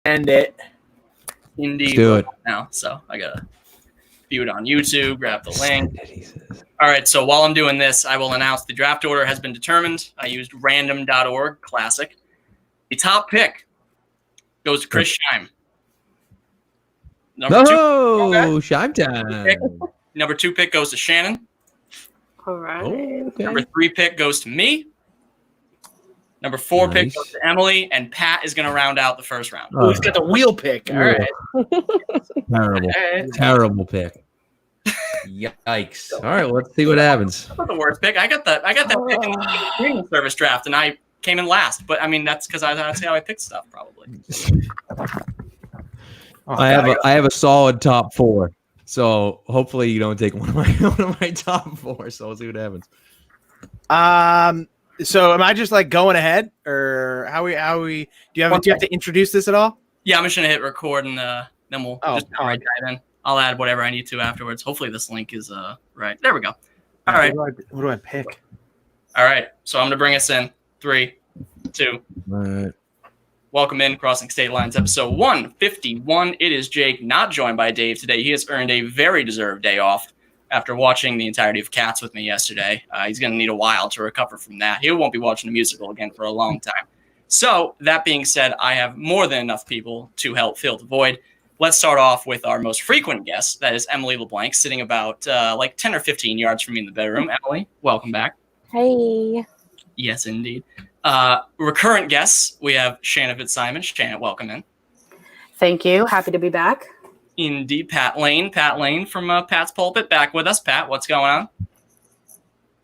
And it. Indeed. Do it now. So I gotta view it on YouTube, grab the link. All right, so while I'm doing this, I will announce the draft order has been determined. I used random.org, classic. The top pick goes to Chris Scheim. Number Scheim time. Number 2 pick goes to Shannon. All right. Oh, okay. Number 3 pick goes to me. Number 4 pick goes to Emily, and Pat is going to round out the first round. Oh, he's got the wheel pick. All right. Terrible. Terrible pick. Yikes. All right, well, let's see what happens. That's not the worst pick. I got that pick in the streaming service draft, and I came in last. But I mean, that's because that's how I picked stuff, probably. I have a solid top 4, so hopefully you don't take one of my top 4. So we'll see what happens. So am I just like going ahead, or how we? Do you have to introduce this at all? Yeah, I'm just gonna hit record, and then we'll just dive in. I'll add whatever I need to afterwards. Hopefully this link is right. There we go. All right. What do I pick? All right. So I'm gonna bring us in. 3, 2. All right. Welcome in, Crossing State Lines, episode 151. It is Jake, not joined by Dave today. He has earned a very deserved day off after watching the entirety of Cats with me yesterday. He's going to need a while to recover from that. He won't be watching the musical again for a long time. So, that being said, I have more than enough people to help fill the void. Let's start off with our most frequent guest. That is Emily LeBlanc, sitting about like 10 or 15 yards from me in the bedroom. Emily, welcome back. Hey. Yes, indeed. Recurrent guests, we have Shannon Fitz-Simon. Shannon, welcome in. Thank you. Happy to be back. Indeed. Pat Lane from Pat's Pulpit, back with us. Pat, what's going on?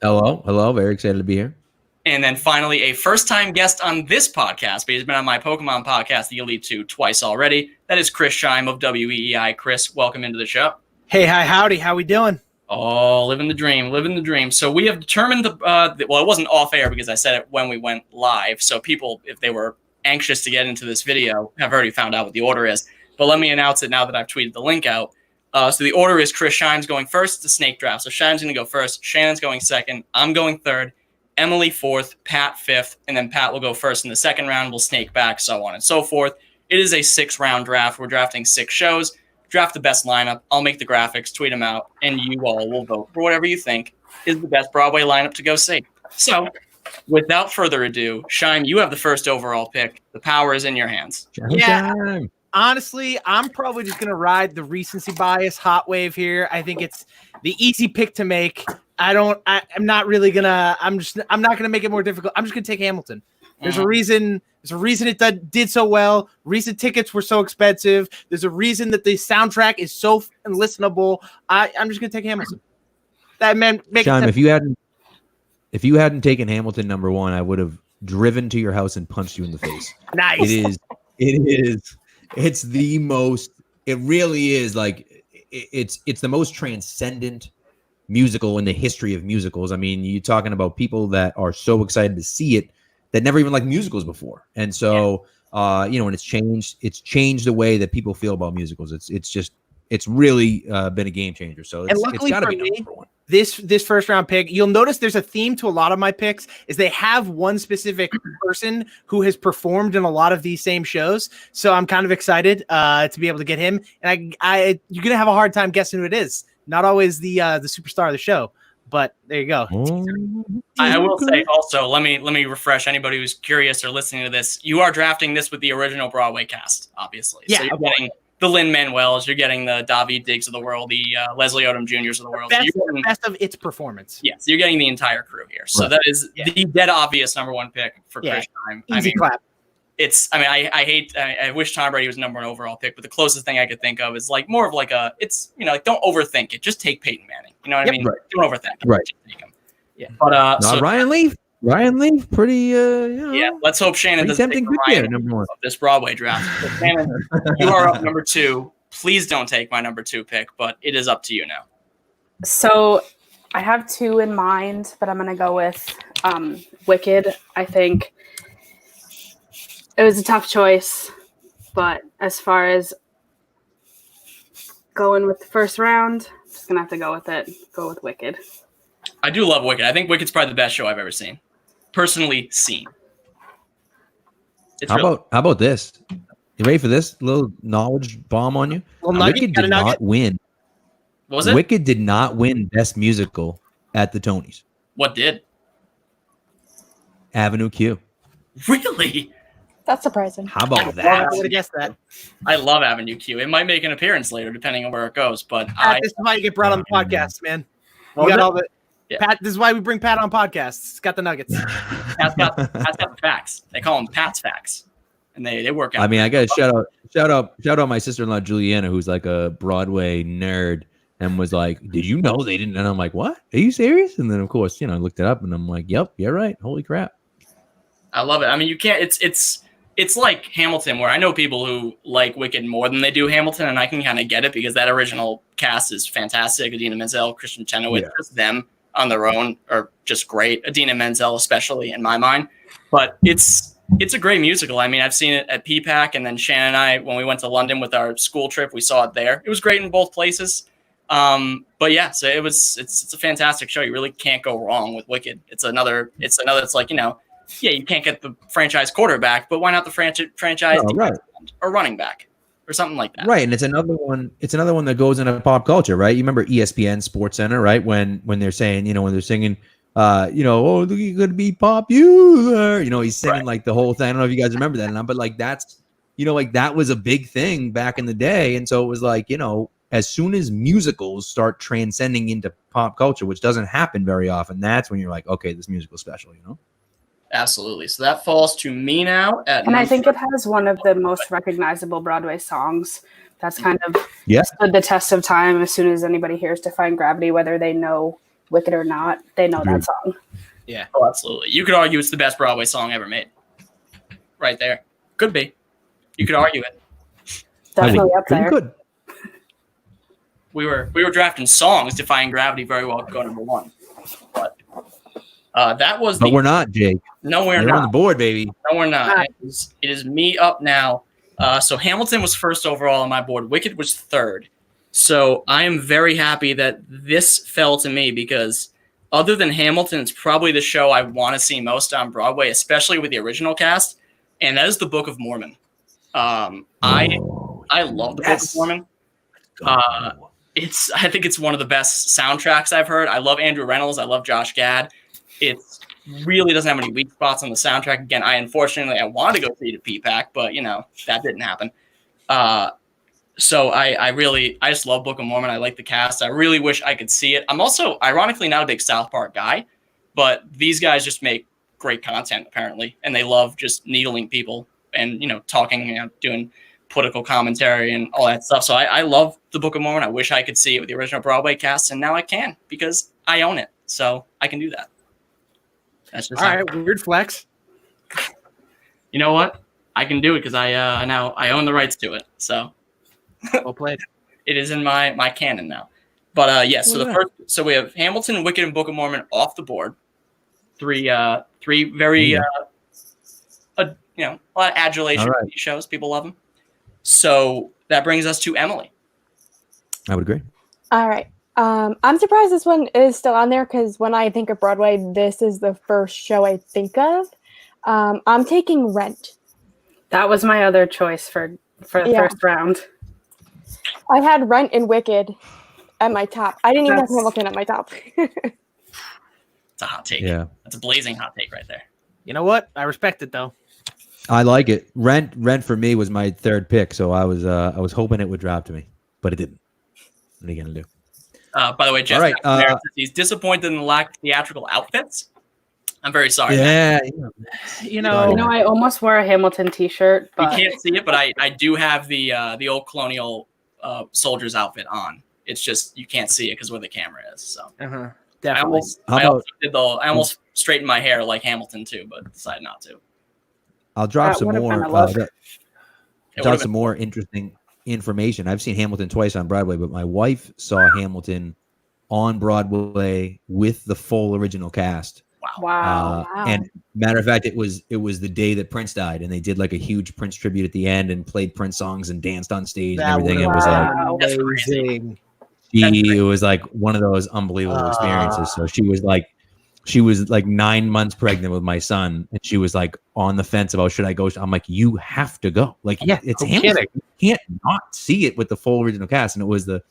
Hello. Very excited to be here. And then finally, a first-time guest on this podcast, but he's been on my Pokemon podcast, The Elite 2, twice already. That is Chris Scheim of WEEI. Chris, welcome into the show. Hey, hi, howdy. How we doing? Oh, living the dream. So we have determined well, it wasn't off air because I said it when we went live. So people, if they were anxious to get into this video, have already found out what the order is. But let me announce it now that I've tweeted the link out. So the order is Chris Scheim's going first. It's a snake draft. So Shannon's going to go first. Shannon's going second. I'm going third. Emily fourth. Pat fifth. And then Pat will go first in the second round. We'll snake back, so on and so forth. It is a 6-round draft. We're drafting 6 shows. Draft the best lineup. I'll make the graphics, tweet them out, and you all will vote for whatever you think is the best Broadway lineup to go see. So without further ado, Scheim, you have the first overall pick. The power is in your hands. Yeah. Honestly, I'm probably just going to ride the recency bias hot wave here. I think it's the easy pick to make. I'm not going to make it more difficult. I'm just going to take Hamilton. There's a reason. There's a reason it did so well. Recent tickets were so expensive. There's a reason that the soundtrack is so listenable. I'm just going to take Hamilton. That man, Scheim, if you hadn't taken Hamilton number 1, I would have driven to your house and punched you in the face. Nice. It's the most, it really is like, it's the most transcendent musical in the history of musicals. I mean, you're talking about people that are so excited to see it that never even liked musicals before. And so, and it's changed the way that people feel about musicals. It's really been a game changer. So it's got to be number 1. This first round pick, you'll notice there's a theme to a lot of my picks is they have one specific person who has performed in a lot of these same shows. So I'm kind of excited to be able to get him. And you're going to have a hard time guessing who it is. Not always the superstar of the show, but there you go. I will say also, let me refresh anybody who's curious or listening to this. You are drafting this with the original Broadway cast, obviously. Yeah, so you're getting the Lin-Manuels, you're getting the David Diggs of the world, the Leslie Odom Juniors of the world. The best of its performance. Yes, you're getting the entire crew here. So that is the dead obvious number 1 pick for Chris Scheim. Easy clap. I wish Tom Brady was number 1 overall pick, but the closest thing I could think of is like more of like like don't overthink it. Just take Peyton Manning. You know what I mean? Right. Don't overthink it. Right. Just take him. Yeah. But Ryan Leaf. Ryan Leaf, pretty. Yeah. Let's hope Shannon doesn't take Ryan number 1 of this Broadway draft. So Shannon, you are up number 2. Please don't take my number 2 pick, but it is up to you now. So I have 2 in mind, but I'm going to go with Wicked. I think it was a tough choice, but as far as going with the first round, I'm just going to have to go with it. Go with Wicked. I do love Wicked. I think Wicked's probably the best show I've ever seen. Personally seen. How about this? You ready for this little knowledge bomb on you? Well, Nugget, Wicked got a did nugget? not win. What was it? Wicked did not win Best Musical at the Tonys. What did? Avenue Q. Really? That's surprising. How about I that? would have guessed that. I love Avenue Q. It might make an appearance later, depending on where it goes. But Pat, this is why you get brought on the podcast, man. You What got was all the Yeah. Pat. This is why we bring Pat on podcasts. He's got the nuggets. Pat's got the facts. They call them Pat's facts, and they work out. I mean, I got to shout out my sister-in-law Juliana, who's like a Broadway nerd, and was like, "Did you know they didn't?" And I'm like, "What? Are you serious?" And then of course, I looked it up, and I'm like, "Yep, you're right. Holy crap!" I love it. I mean, you can't. It's like Hamilton, where I know people who like Wicked more than they do Hamilton, and I can kind of get it because that original cast is fantastic. Idina Menzel, Christian Chenoweth, just them on their own are just great. Idina Menzel, especially in my mind, but it's a great musical. I mean, I've seen it at PPAC, and then Shannon and I, when we went to London with our school trip, we saw it there. It was great in both places. But yeah, so it's a fantastic show. You really can't go wrong with Wicked. It's like, yeah, you can't get the franchise quarterback, but why not the franchise or running back or something like that? Right, and it's another one. It's another one that goes into pop culture, right? You remember ESPN Sports Center, right? When they're saying, when they're singing, oh, you're gonna be popular. He's singing like the whole thing. I don't know if you guys remember that, but like that's, like that was a big thing back in the day, and so it was like, as soon as musicals start transcending into pop culture, which doesn't happen very often, that's when you're like, okay, this musical's special, Absolutely. So that falls to me now. And I think it has one of the most recognizable Broadway songs. That's kind of stood the test of time. As soon as anybody hears Defying Gravity, whether they know Wicked or not, they know that song. Yeah. Oh, absolutely. You could argue it's the best Broadway song ever made. Right there. Could be. You could argue it. Definitely up there. Could. We were drafting songs. Defying Gravity very well could go number one. But that was But we're not, Jake. No, we're You're not. on the board, baby. No, we're not. It is me up now. So Hamilton was first overall on my board. Wicked was third. So I am very happy that this fell to me because other than Hamilton, it's probably the show I want to see most on Broadway, especially with the original cast, and that is the Book of Mormon. I love the Book of Mormon. I think it's one of the best soundtracks I've heard. I love Andrew Reynolds. I love Josh Gad. It really doesn't have any weak spots on the soundtrack. Again, I wanted to go see it at PPAC, but that didn't happen. So I just love Book of Mormon. I like the cast. I really wish I could see it. I'm also ironically not a big South Park guy, but these guys just make great content apparently, and they love just needling people and talking, doing political commentary and all that stuff. So I love the Book of Mormon. I wish I could see it with the original Broadway cast, and now I can because I own it, so I can do that. That's just all right. Weird flex. You know what? I can do it because I own the rights to it. So well played. It is in my canon now. But yes, so we have Hamilton, Wicked, and Book of Mormon off the board. Three very a lot of adulation for these shows. People love them. So that brings us to Emily. I would agree. All right. I'm surprised this one is still on there because when I think of Broadway, this is the first show I think of. I'm taking Rent. That was my other choice for the first round. I had Rent and Wicked at my top. I didn't even have Hamilton at my top. It's a hot take. Yeah. That's a blazing hot take right there. You know what? I respect it though. I like it. Rent for me was my third pick, so I was hoping it would drop to me, but it didn't. What are you gonna do? By the way, Jeff, he's disappointed in the lack of theatrical outfits. I'm very sorry. Yeah, I almost wore a Hamilton T-shirt, but you can't see it. But I do have the old colonial soldier's outfit on. It's just you can't see it because where the camera is. So definitely. I almost straightened my hair like Hamilton too, but decided not to. I'll drop some more interesting information. I've seen Hamilton twice on Broadway, but my wife saw Hamilton on Broadway with the full original cast. Wow. And matter of fact, it was the day that Prince died, and they did like a huge Prince tribute at the end and played Prince songs and danced on stage and everything. It was like amazing. It was like one of those unbelievable experiences. So she was like she was like 9 months pregnant with my son, and she was like on the fence about should I go. I'm like, you have to go. Like, Yeah, it's no Hamilton. kidding. You can't not see it with the full original cast, and it was the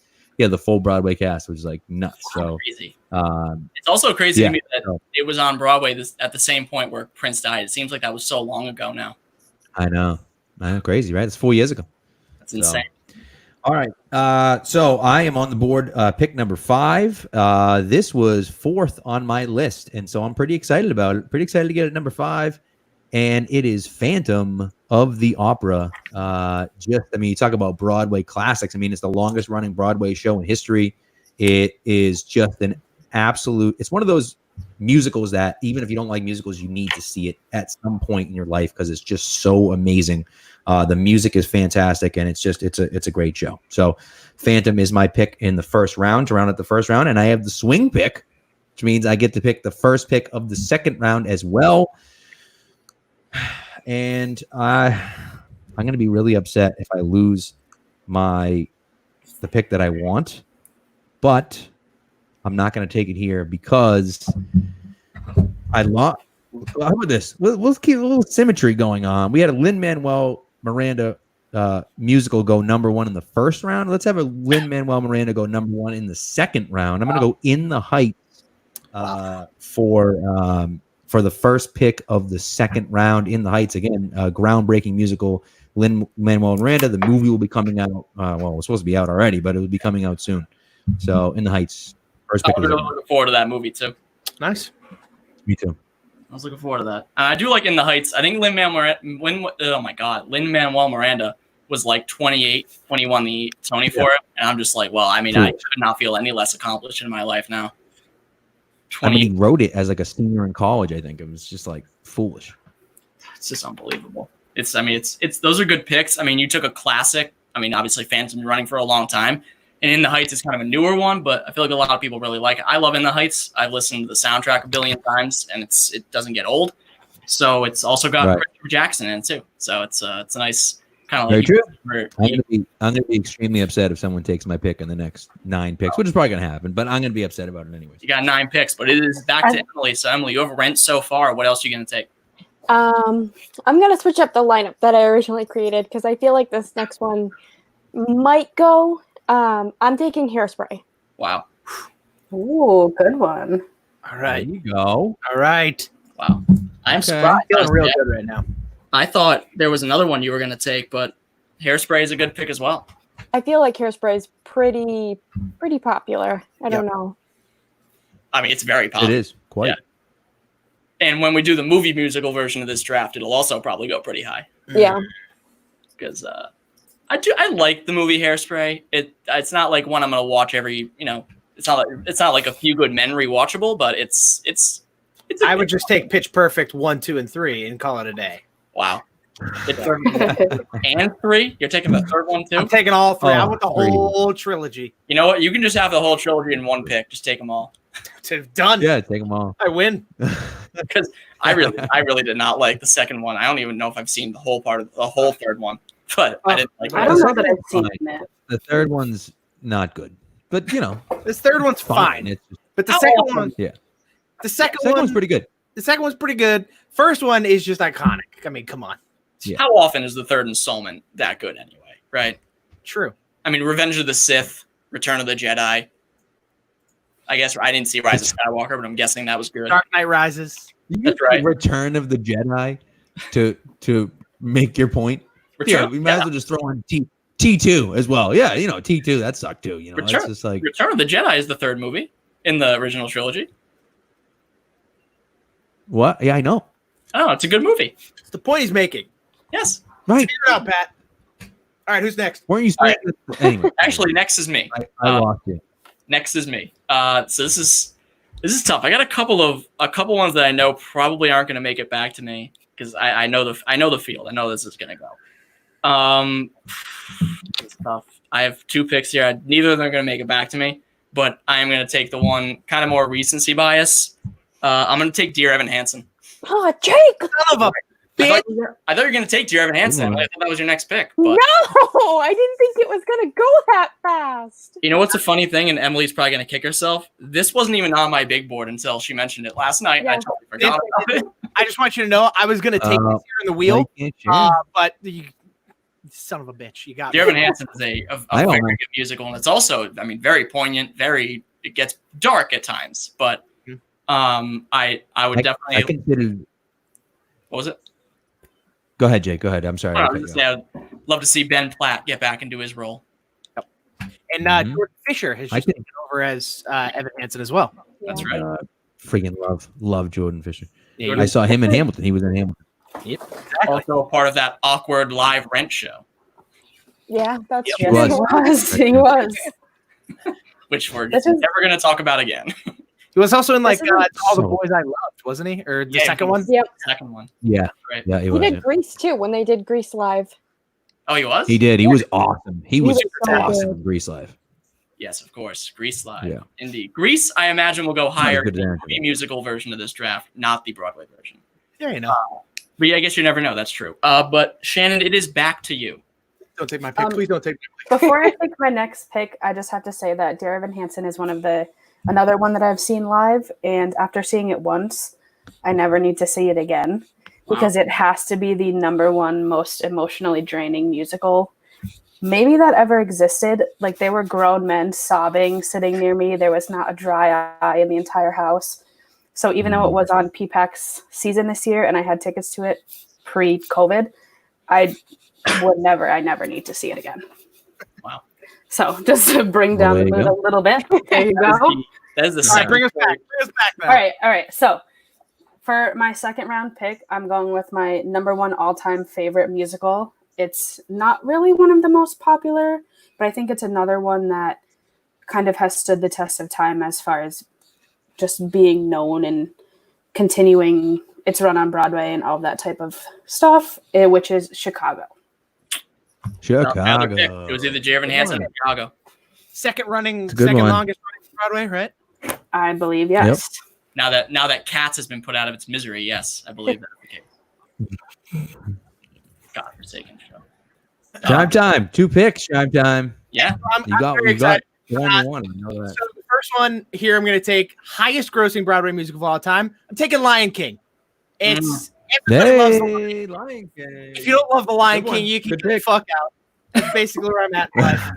full Broadway cast, which is like nuts. So crazy. It's also crazy yeah, to me that it was on Broadway at the same point where Prince died. It seems like that was so long ago now. I know, crazy, right? It's 4 years ago. That's insane. All right. So I am on the board. Pick number 5. This was 4th on my list, and so I'm pretty excited about it. Pretty excited to get it at number 5, and it is Phantom of the Opera. You talk about Broadway classics. I mean, it's the longest running Broadway show in history. It is just an absolute. It's one of those musicals that even if you don't like musicals, you need to see it at some point in your life because it's just so amazing. The music is fantastic, and it's a great show. So Phantom is my pick in the first round, to round out the first round, and I have the swing pick, which means I get to pick the first pick of the second round as well. And I'm going to be really upset if I lose the pick that I want, but I'm not going to take it here because I lost. How about this? Let's keep a little symmetry going on. We had a Lin-Manuel Miranda musical go number 1 in the first round. Let's have a Lin-Manuel Miranda go number 1 in the second round. I'm going to go In the Heights for the first pick of the second round. In the Heights, again, a groundbreaking musical. Lin-Manuel Miranda. The movie will be coming out. Well, it's supposed to be out already, but it will be coming out soon. So In the Heights, first pick. I'm really looking forward to that movie too. Nice. Me too. I was looking forward to that. I do like In the Heights. I think Lin-Manuel Miranda was like 28 when he won the Tony for it. And I'm just like, well, I mean, I could not feel any less accomplished in my life now. I mean, he wrote it as like a senior in college, I think. It was just like foolish. It's just unbelievable. It's those are good picks. I mean, you took a classic. I mean, obviously Phantom's been running for a long time. And In the Heights is kind of a newer one, but I feel like a lot of people really like it. I love In the Heights. I've listened to the soundtrack a billion times, and it doesn't get old. So it's also got Christopher Jackson in it too. So it's a nice kind of like. Very true. I'm gonna be extremely upset if someone takes my pick in the next 9 picks, which is probably gonna happen. But I'm gonna be upset about it anyways. You got 9 picks, but it is back to Emily. So Emily, you have rent so far. What else are you gonna take? I'm gonna switch up the lineup that I originally created because I feel like this next one might go. I'm taking Hairspray. Wow. Ooh, good one. All right. There you go. All right. Wow. I'm surprised. Feeling real good right now. I thought there was another one you were going to take, but Hairspray is a good pick as well. I feel like Hairspray is pretty popular. I don't know. I mean, it's very popular. It is quite. Yeah. And when we do the movie musical version of this draft, it'll also probably go pretty high. Yeah. Because I like the movie Hairspray. It's not like one I'm going to watch every, it's not like A Few Good Men rewatchable, but it's I would just take Pitch Perfect 1, 2, and 3 and call it a day. Wow. And 3? You're taking the third one too? I'm taking all 3. I Oh, want the 3. whole trilogy. You know what? You can just have the whole trilogy in one pick. Just take them all. Done. Yeah, take them all. I win. Because I really did not like the second one. I don't even know if I've seen the whole third one. But I didn't like it. I don't know that I've seen Fine. it. The third one's not good, but This third one's fine. It's just, But the second one, yeah. the second one's pretty good. The second one's pretty good. First one is just iconic. I mean, come on. Yeah. How often is the third installment that good anyway? Right? True. I mean, Revenge of the Sith, Return of the Jedi. I guess I didn't see Rise of Skywalker, but I'm guessing that was good. Dark Knight Rises. That's right. Return of the Jedi to make your point. Yeah, we might as well just throw in T2 as well. Yeah, T2 that sucked too. It's just like Return of the Jedi is the third movie in the original trilogy. what? Yeah, I know. Oh, it's a good movie. It's the point he's making. Yes. Right? Figure it out, Pat. All right, who's next? Weren't you saying anyway? Actually, next is me. I lost you. Next is me. So this is tough. I got a couple ones that I know probably aren't going to make it back to me because I know the field. I know this is going to go. It's tough. I have 2 picks here. Neither of them are going to make it back to me, but I am going to take the one kind of more recency bias. I'm going to take Dear Evan Hansen. Oh, Jake! Son of a I thought you were going to take Dear Evan Hansen. I thought that was your next pick. But No, I didn't think it was going to go that fast. you know what's a funny thing? And Emily's probably going to kick herself. This wasn't even on my big board until she mentioned it last night. Yeah. I totally forgot about it. I just want you to know I was going to take this here in the wheel, but you son of a bitch, you got Dear me. Evan Hansen is a very good musical, and it's also, I mean, very poignant. It gets dark at times, but I would definitely. I considered. What was it? Go ahead, Jake. Go ahead. I'm sorry. I was gonna say I'd love to see Ben Platt get back into his role. And Jordan Fisher has just taken over as Evan Hansen as well. That's right. Freaking love Jordan Fisher. Yeah, I saw him in Hamilton. He was in Hamilton. Yep. Also a part of that awkward live Rent show, Yeah, that's Yep. true. He was. which we're never going to talk about again. He was also in like This is All the Boys I Loved, wasn't he? Or the second one? Yep. Second one. Yeah. Right. Yeah, he He was. did Grease too when they did Grease live. Oh, he was? He did. He was awesome. He was was so awesome good. in Grease Live. Yes, of course. Grease live. Yeah. Indeed. Grease, I imagine, will go higher good in answer. the musical version of this draft, not the Broadway version. Yeah, you know. But yeah, I guess you never know. That's true. But Shannon, it is back to you. Don't take my pick. Please don't take my pick. Before I pick my next pick, I just have to say that Dear Evan Hansen is another one that I've seen live, and after seeing it once, I never need to see it again because it has to be the number one most emotionally draining musical maybe that ever existed. Like, they were grown men sobbing, sitting near me. There was not a dry eye in the entire house. So even though it was on PPAC's season this year and I had tickets to it pre-COVID, I never need to see it again. Wow. So just to bring down the mood a little bit. There you go. That is the All right, second. bring us back. Bring us back now. All right. So for my second round pick, I'm going with my number one all-time favorite musical. It's not really one of the most popular, but I think it's another one that kind of has stood the test of time as far as just being known and continuing its run on Broadway and all of that type of stuff, which is Chicago. Chicago. It was either Dear Evan Hansen or Chicago. Second longest one. running Broadway, right? I believe, yes. Now that Cats has been put out of its misery, yes, I believe that's the case. God-forsaken show. Chime time. 2 picks. Chime time. Yeah. You got one. You know that. So the first one here, I'm going to take highest grossing Broadway musical of all time. I'm taking Lion King. It's everybody loves the Lion King. Lion King. If you don't love the Lion Good one. King, you can Good get the pick. fuck out. That's basically where I'm at in life.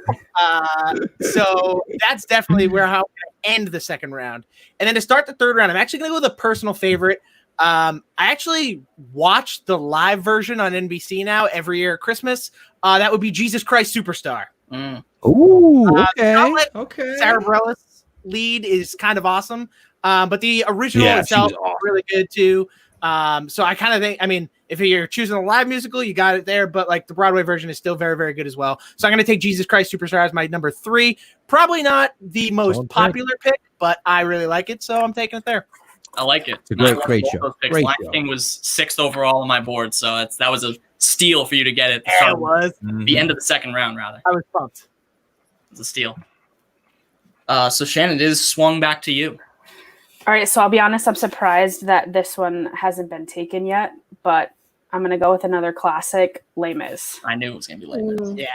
So that's definitely where I'm going to end the second round. And then to start the third round, I'm actually going to go with a personal favorite. I actually watch the live version on NBC now every year at Christmas. That would be Jesus Christ Superstar. Ooh, Okay. Sarah Bareilles' lead is kind of awesome, but the original itself is really good too. So I kind of think, I mean, if you're choosing a live musical, you got it there, but like the Broadway version is still very, very good as well. So I'm going to take Jesus Christ Superstar as my number 3. Probably not the most popular pick, but I really like it, so I'm taking it there. I like it. It's a great show. Great Lion show. King was 6th overall on my board, so that was a steal for you to get it. Yeah, it was. The end of the second round, rather. I was pumped. It was a steal. So Shannon, it is swung back to you. All right, so I'll be honest, I'm surprised that this one hasn't been taken yet, but I'm going to go with another classic, Les Mis. I knew it was going to be Les Mis. Yeah.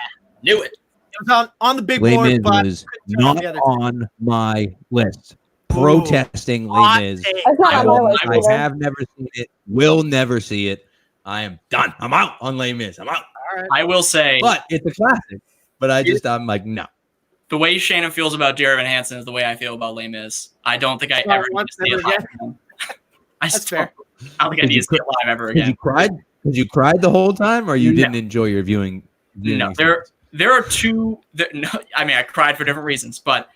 Knew it. It was on the big Les board, Mis but was couldn't turn all not the other two. on my list. Protesting Hot Les Mis. take. That's not on my list I either. have never seen it. Will never see it. I am done. I'm out on Les Mis. I'm out. All right. I will say, But it's a classic. But I'm like, no. the way Shannon feels about Dear Evan Hansen is the way I feel about Les Mis. I don't think I Well, ever need once, to see it never live again. again. That's fair. I don't think I need to see it live ever Because again. you cried the whole time, or you No. didn't enjoy your viewing? No, there are two. No, I mean, I cried for different reasons, but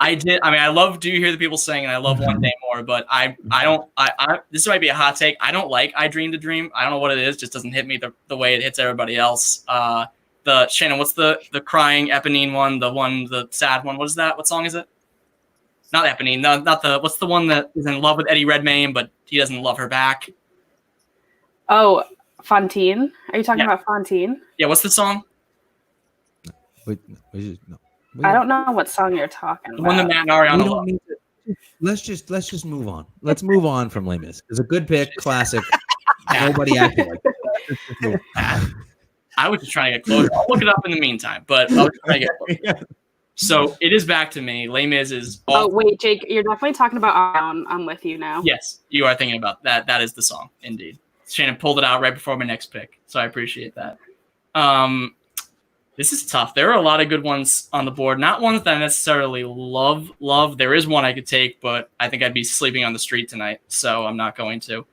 I did. I mean, I love Do You Hear the People Sing, and I love One Day More, but I don't. This might be a hot take. I don't like I Dreamed a Dream. I don't know what it is. Just doesn't hit me the way it hits everybody else. The Shannon, what's the crying Eponine one? The sad one. What is that? What song is it? Not Eponine. No, not the. What's the one that is in love with Eddie Redmayne, but he doesn't love her back? Oh, Fontaine. Are you talking Yeah. about Fontaine? Yeah. What's the song? I don't know what song you're talking The one that about. Matt and Ariana We love. don't need to. Let's just move on. Let's move on from Les Mis. It's a good pick, classic. Nobody acted like that. I was just trying to get closer. I'll look it up in the meantime, but I was trying to get closer. So it is back to me. Les Mis is. Oh wait, Jake, you're definitely talking about I'm with you now. Yes, you are thinking about that. That is the song, indeed. Shannon pulled it out right before my next pick, so I appreciate that. This is tough. There are a lot of good ones on the board. Not ones that I necessarily love. There is one I could take, but I think I'd be sleeping on the street tonight, so I'm not going to.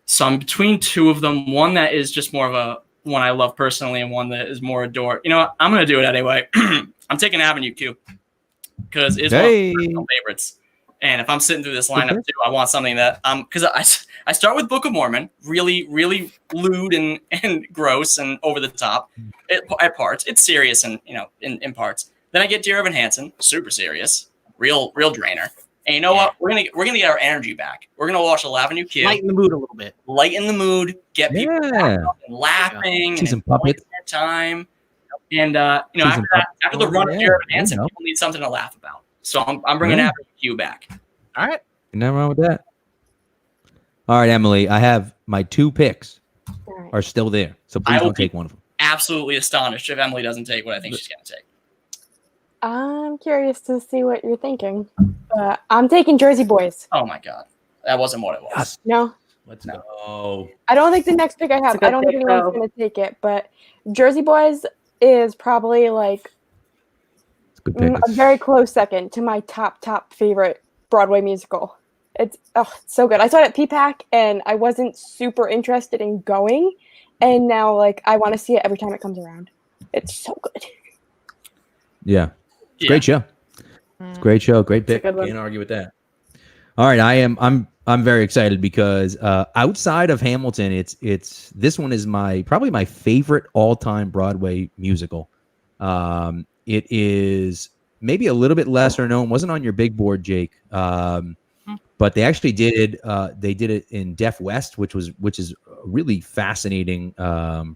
So I'm between two of them. One that is just more of a one I love personally, and one that is more adored. You know what? I'm going to do it anyway. I'm taking Avenue Q because it's one of my personal favorites. And if I'm sitting through this lineup too, I want something that because I start with Book of Mormon, really, really lewd and gross and over the top at parts. It's serious and in parts. Then I get Dear Evan Hansen, super serious, real drainer. And you know what? We're gonna get our energy back. We're gonna watch Avenue Q. Lighten the mood a little bit. Lighten the mood. Get people and laughing and enjoying their time. And after the run of Dear Evan Hansen, people need something to laugh about. So I'm bringing Avenue Q back. All right. Nothing wrong with that. All right, Emily, I have my two picks are still there. So please don't take one of them. Absolutely astonished if Emily doesn't take what I think she's going to take. I'm curious to see what you're thinking. I'm taking Jersey Boys. Oh, my God. That wasn't what it was. Yes. No. Let's go. I don't think the next pick I have, I don't think anyone's going to take it, but Jersey Boys is probably like a very close second to my top favorite Broadway musical. It's so good. I saw it at PPAC and I wasn't super interested in going, and now like I want to see it every time it comes around. It's so good. Yeah. Great show. It's a great show. Great pick. Can't argue with that. All right, I'm very excited because outside of Hamilton, it's this one is probably my favorite all-time Broadway musical. It is maybe a little bit lesser known. Wasn't on your big board, Jake. But they actually did it in Deaf West, which is a really fascinating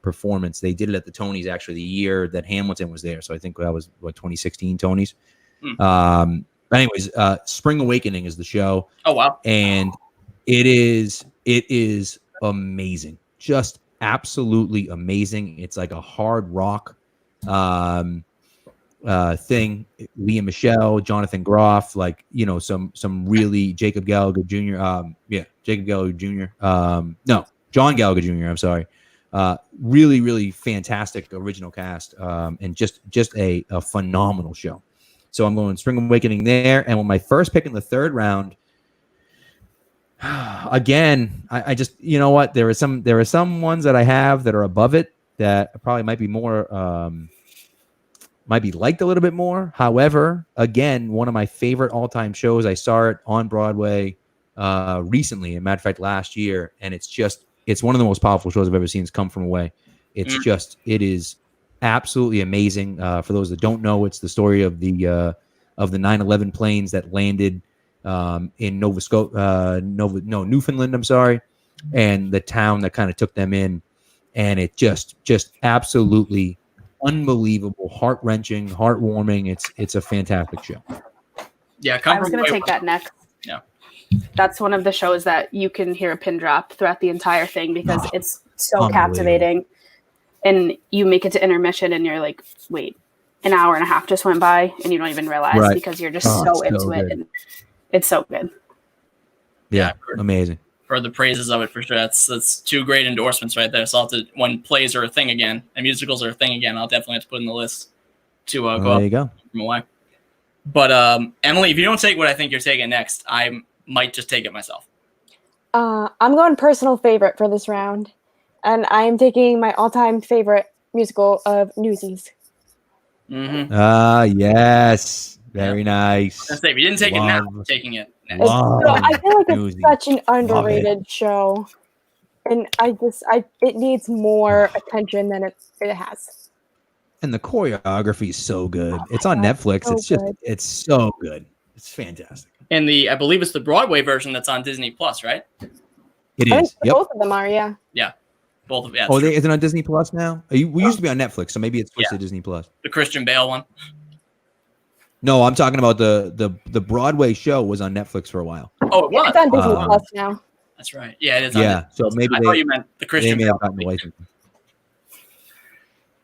performance. They did it at the Tonys actually the year that Hamilton was there. So I think that was 2016 Tonys. Anyways, Spring Awakening is the show. Oh wow. And it is amazing. Just absolutely amazing. It's like a hard rock thing. Leah Michelle, Jonathan Groff, like some really Jacob Gallagher Jr. Jacob Gallagher Jr. No, John Gallagher Jr. I'm sorry. Really, really fantastic original cast, and just a phenomenal show. So I'm going Spring Awakening there, and with my first pick in the third round, again, I just there are some ones that I have that are above it that probably might be more. Might be liked a little bit more. However, again, one of my favorite all-time shows. I saw it on Broadway recently, as a matter of fact, last year, and it's one of the most powerful shows I've ever seen. It's Come From Away. It is absolutely amazing. For those that don't know, it's the story of the 9/11 planes that landed in Newfoundland. I'm sorry, and the town that kind of took them in, and it just absolutely unbelievable, heart-wrenching, heartwarming. It's a fantastic show. Yeah, I was going to take that next. Yeah, that's one of the shows that you can hear a pin drop throughout the entire thing because it's so captivating. And you make it to intermission and you're like, wait, an hour and a half just went by and you don't even realize because you're just so into it. And it's so good. Yeah, amazing. For the praises of it, for sure. That's two great endorsements right there. So I'll have to, when plays are a thing again and musicals are a thing again, I'll definitely have to put in the list to go up. There you go. From away. But Emily, if you don't take what I think you're taking next, I might just take it myself. I'm going personal favorite for this round, and I am taking my all-time favorite musical of Newsies. Yes, very nice. If you didn't take it now, I'm taking it. I feel like it's such an underrated show, and it needs more attention than it has. And the choreography is so good. It's on Netflix. It's so good. It's fantastic. And I believe it's the Broadway version that's on Disney Plus, right? It is. Both of them are, yeah. Yeah, both of them. Oh, is it on Disney Plus now? We used to be on Netflix, so maybe it's switched to Disney Plus. The Christian Bale one. No, I'm talking about the Broadway show was on Netflix for a while. Oh, it was. It's on Disney Plus now. That's right. Yeah, it is. Yeah, so maybe I thought you meant the Christian may have Bale gotten movie. away from it.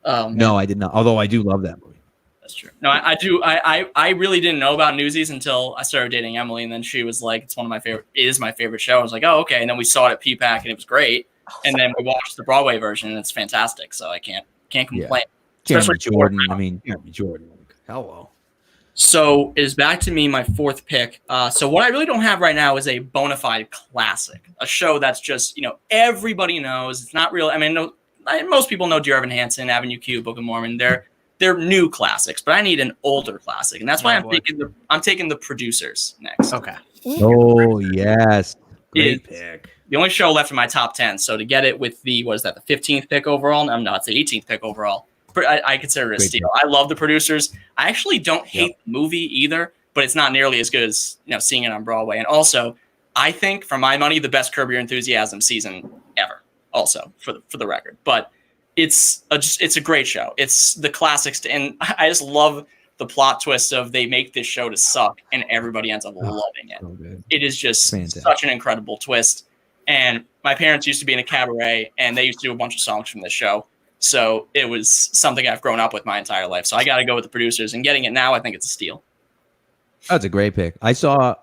Oh, man. No, I did not. Although I do love that movie. That's true. No, I do. I really didn't know about Newsies until I started dating Emily, and then she was like, "It's one of my favorite. It is my favorite show." I was like, "Oh, okay." And then we saw it at PPAC, and it was great. And then we watched the Broadway version, and it's fantastic. So I can't complain. Jeremy Jordan. I mean, Jeremy Jordan. Hello. So it is back to me, my fourth pick. So what I really don't have right now is a bona fide classic, a show that's just, everybody knows. It's not real. I mean, most people know Dear Evan Hansen, Avenue Q, Book of Mormon. They're new classics, but I need an older classic, and that's why I'm taking the Producers next. Okay. Oh yes, great pick. The only show left in my top 10. So to get it with the 15th pick overall? No, it's the 18th pick overall. I consider it a steal. I love the Producers. I actually don't hate the movie either, but it's not nearly as good as seeing it on Broadway. And also, I think for my money, the best Curb Your Enthusiasm season ever. Also for the record, but it's a great show. It's the classics, and I just love the plot twist of they make this show to suck, and everybody ends up loving it. So it is just such an incredible twist. And my parents used to be in a cabaret, and they used to do a bunch of songs from this show. So it was something I've grown up with my entire life. So I got to go with the Producers, and getting it now, I think it's a steal. That's a great pick. I saw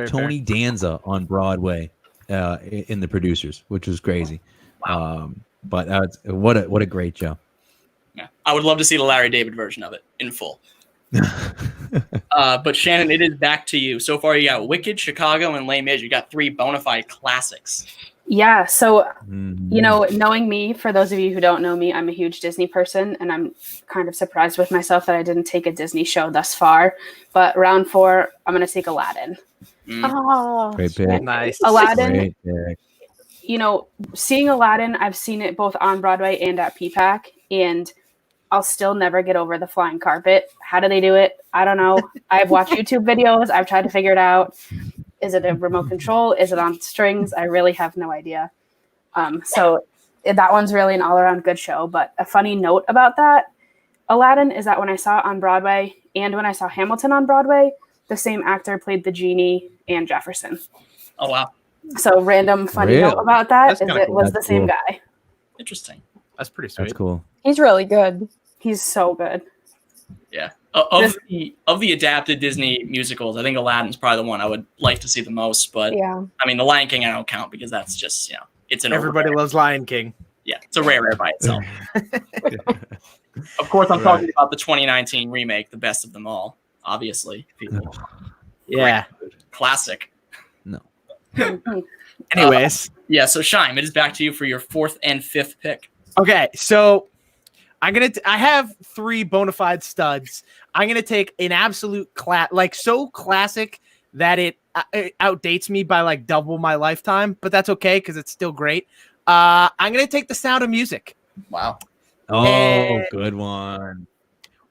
Tony Danza on Broadway in the Producers, which was crazy. Wow. But what a great show. Yeah, I would love to see the Larry David version of it in full. But Shannon, it is back to you. So far, you got Wicked, Chicago, and Les Mis. You got 3 bona fide classics. Yeah. So, knowing me, for those of you who don't know me, I'm a huge Disney person, and I'm kind of surprised with myself that I didn't take a Disney show thus far. But round 4, I'm going to take Aladdin. Oh, great pick. Nice. Aladdin. Great pick. Seeing Aladdin, I've seen it both on Broadway and at PPAC, and I'll still never get over the flying carpet. How do they do it? I don't know. I've watched YouTube videos. I've tried to figure it out. Is it a remote control? Is it on strings? I really have no idea. So that one's really an all-around good show. But a funny note about that, Aladdin, is that when I saw it on Broadway and when I saw Hamilton on Broadway, the same actor played the genie and Jefferson. Oh, wow. So random funny note about that is it was the same guy. Interesting. That's pretty sweet. That's cool. he's really good. He's so good. Yeah. Of the adapted Disney musicals, I think Aladdin's probably the one I would like to see the most. But Yeah. I mean, The Lion King I don't count because that's just it's an Everybody loves Lion King. Yeah, it's a rare by itself. Of course, I'm talking about the 2019 remake, the best of them all. Obviously, people. Yeah. Classic. No. Anyways. Yeah. So Scheim, it is back to you for your 4th and 5th pick. Okay, so I have 3 bona fide studs. I'm gonna take an absolute so classic that it outdates me by like double my lifetime, but that's okay because it's still great. I'm gonna take The Sound of Music. Wow. Oh, good one.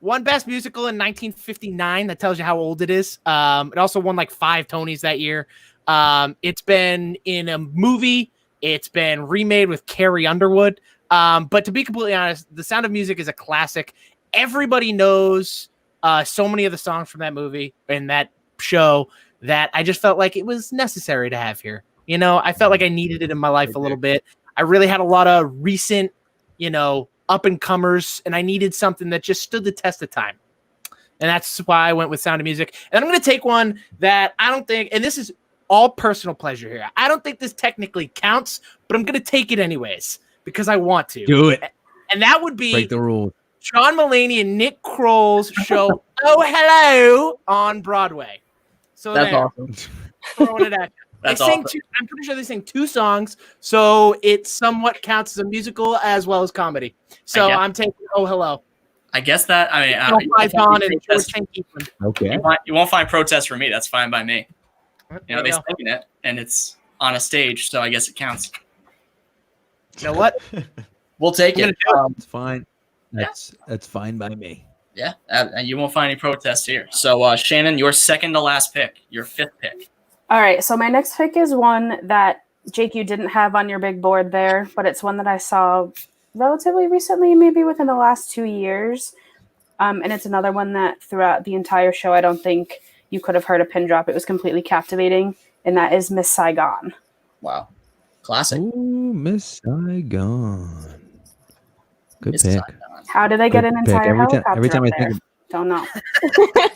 Won Best Musical in 1959. That tells you how old it is. It also won like 5 Tonys that year. It's been in a movie. It's been remade with Carrie Underwood. But to be completely honest, The Sound of Music is a classic. Everybody knows so many of the songs from that movie and that show that I just felt like it was necessary to have here. I felt like I needed it in my life a little bit. I really had a lot of recent, up and comers, and I needed something that just stood the test of time. And that's why I went with Sound of Music. And I'm going to take one that I don't think, and this is all personal pleasure here. I don't think this technically counts, but I'm going to take it anyways because I want to. Do it. And that would be Break the rules. John Mulaney and Nick Kroll's show Oh Hello on Broadway. So that's there. Awesome. Throwing it at you. That's awesome. awesome. I'm pretty sure they sing 2 songs, so it somewhat counts as a musical as well as comedy. So I'm taking Oh Hello. I guess that Okay. You won't find protest from me. That's fine by me. They sing it, and it's on a stage, so I guess it counts. You know what? We'll take it. It's fine. That's fine by me. Yeah, and you won't find any protests here. So, Shannon, your second to last pick, your 5th pick. All right, so my next pick is one that, Jake, you didn't have on your big board there, but it's one that I saw relatively recently, maybe within the last 2 years. And it's another one that throughout the entire show, I don't think you could have heard a pin drop. It was completely captivating, and that is Miss Saigon. Wow. Classic. Ooh, Miss Saigon. Good Miss pick. Saigon. How did they get an entire helicopter Every time up I there? think Don't know.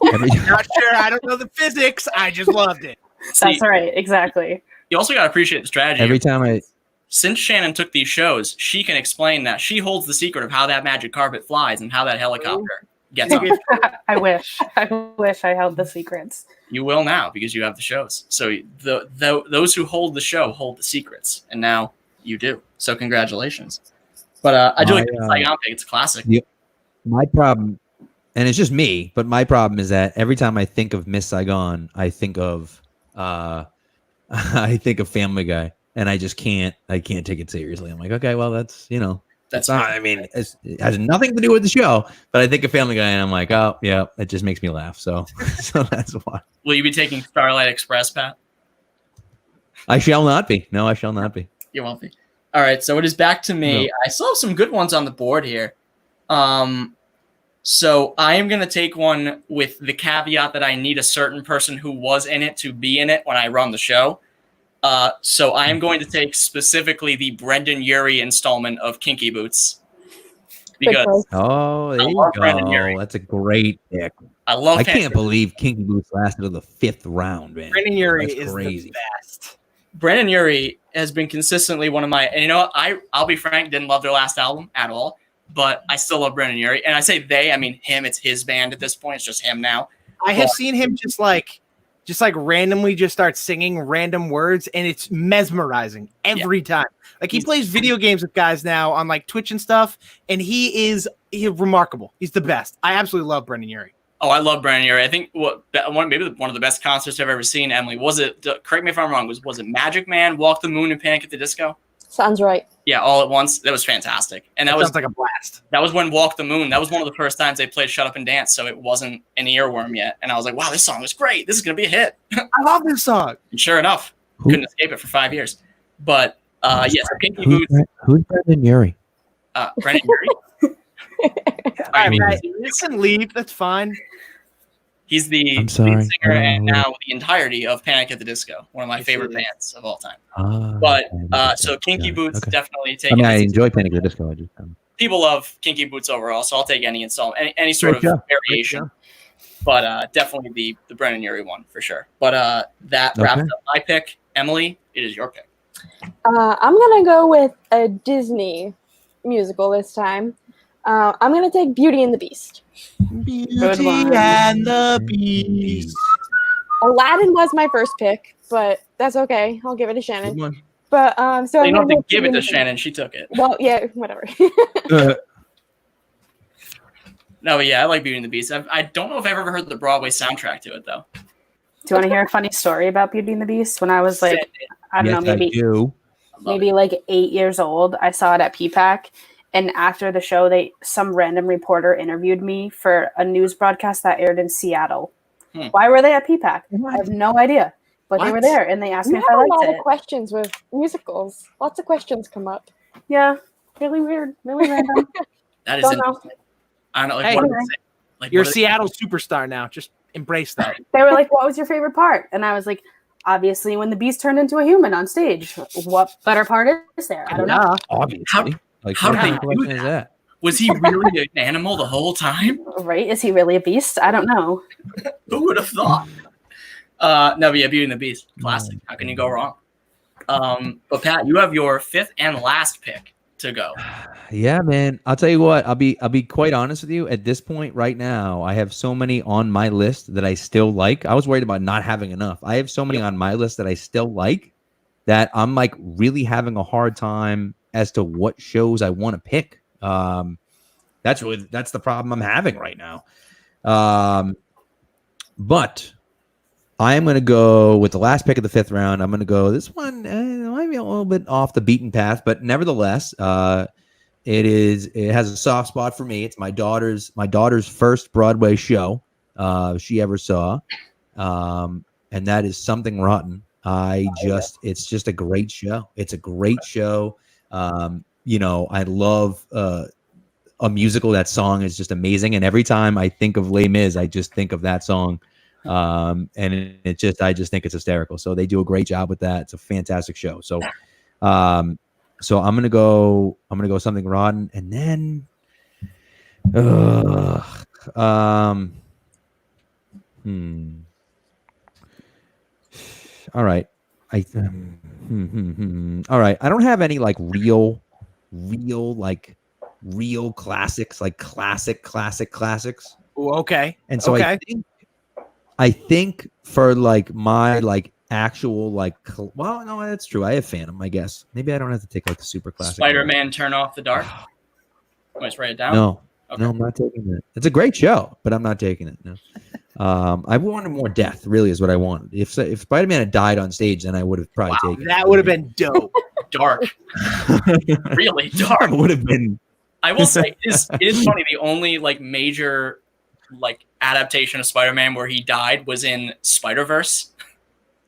Not sure. I don't know the physics. I just loved it. That's right. Exactly. You also got to appreciate the strategy. every time I Since Shannon took these shows, she can explain that. She holds the secret of how that magic carpet flies and how that helicopter gets up. I wish I held the secrets. You will now because you have the shows. So those who hold the show hold the secrets, and now you do. So congratulations. But I do like the Saigon pick. It's a classic. my problem, and it's just me, but my problem is that every time I think of Miss Saigon, I think of Family Guy, and I just can't take it seriously. I'm like, okay, well, that's that's not. I mean, it has nothing to do with the show, but I think of Family Guy, and I'm like, oh yeah, it just makes me laugh. So that's why. Will you be taking Starlight Express, Pat? I shall not be. No, I shall not be. You won't be. All right, so it is back to me. No. I still have some good ones on the board here. So I am going to take one with the caveat that I need a certain person who was in it to be in it when I run the show. So I am going to take specifically the Brendan Urie installment of Kinky Boots. Because there you go. That's a great pick. I can't believe Kinky Boots lasted to the 5th round, man. Brendan Urie That's is crazy. the best. Brendan Urie has been consistently one of my, and I'll be frank, didn't love their last album at all, but I still love Brendan Urie. And I say they, I mean him. It's his band at this point. It's just him now. I have seen him just randomly just start singing random words, and it's mesmerizing every time. Like he plays video games with guys now on like Twitch and stuff, and he's remarkable. He's the best. I absolutely love Brendan Urie. Oh, I love Brendan Urie. I think maybe one of the best concerts I've ever seen. Emily, was it? Correct me if I'm wrong. Was it Magic Man, Walk the Moon, and Panic at the Disco? Sounds right. Yeah, all at once. That was fantastic, and that was sounds like a blast. That was when Walk the Moon. That was one of the first times they played Shut Up and Dance, so it wasn't an earworm yet. And I was like, wow, this song is great. This is gonna be a hit. I love this song. And sure enough, couldn't escape it for 5 years. But yes, Kinky Boots. Who's Brendan Urie? Brendan Urie. I mean, listen, leave. That's fine. He's the lead singer and now the entirety of Panic at the Disco, one of my favorite bands of all time. So Kinky Boots definitely take. I enjoy Panic at the Disco. People love Kinky Boots overall, so I'll take any installment, any sort of variation. But definitely the Brendan Urie one for sure. But that wraps up my pick. Emily, it is your pick. I'm gonna go with a Disney musical this time. I'm gonna take Beauty and the Beast. Beauty and the Beast. Aladdin was my first pick, but that's okay. I'll give it to Shannon. But so you don't have to give it to Shannon. She took it. Well, yeah, whatever. No, but yeah, I like Beauty and the Beast. I don't know if I've ever heard the Broadway soundtrack to it though. Do you want to hear a funny story about Beauty and the Beast? When I was like, I don't know, maybe like 8 years old, I saw it at PPAC. And after the show, some random reporter interviewed me for a news broadcast that aired in Seattle. Why were they at PPAC? I have no idea. But they were there, and they asked me if I liked it. A lot of questions with musicals. Lots of questions come up. Yeah, really weird, really random. That is interesting. I don't know. You're a Seattle superstar now. Just embrace that. They were like, "What was your favorite part?" And I was like, "Obviously, when the Beast turned into a human on stage. What better part is there? I don't know." Obviously. How did they do that? Was he really an animal the whole time? Right? Is he really a beast? I don't know. Who would have thought? No, but yeah, Beauty and the Beast, classic. How can you go wrong? But Pat, you have your 5th and last pick to go. Yeah, man. I'll tell you what. I'll be quite honest with you. At this point, right now, I have so many on my list that I still like. I was worried about not having enough. I have so many on my list that I still like that I'm like really having a hard time as to what shows I want to pick. That's the problem I'm having right now. But I am going to go with the last pick of the 5th round. I'm going to go this one. Might be a little bit off the beaten path, but nevertheless, it has a soft spot for me. It's my daughter's first Broadway show she ever saw, and that is Something Rotten. It's just a great show. It's a great show. I love a musical. That song is just amazing, and every time I think of Les Mis, I just think of that song. And I just think it's hysterical. So they do a great job with that. It's a fantastic show. So So I'm gonna go something rotten, and then all right. All right. I don't have any like real classics, like classics. Ooh, okay. And so okay. I think for like my like actual like well, no, that's true. I have Phantom, I guess. Maybe I don't have to take like a super classic. Spider-Man Turn Off the Dark. Let's write it down. No. Okay. No, I'm not taking it. It's a great show, but I'm not taking it. No. I wanted more death, really, is what I wanted. If Spider-Man had died on stage, then I would have probably taken it. That would have been dope. Dark. Really dark. It would have been. I will say it is funny. The only like major like adaptation of Spider-Man where he died was in Spider-Verse.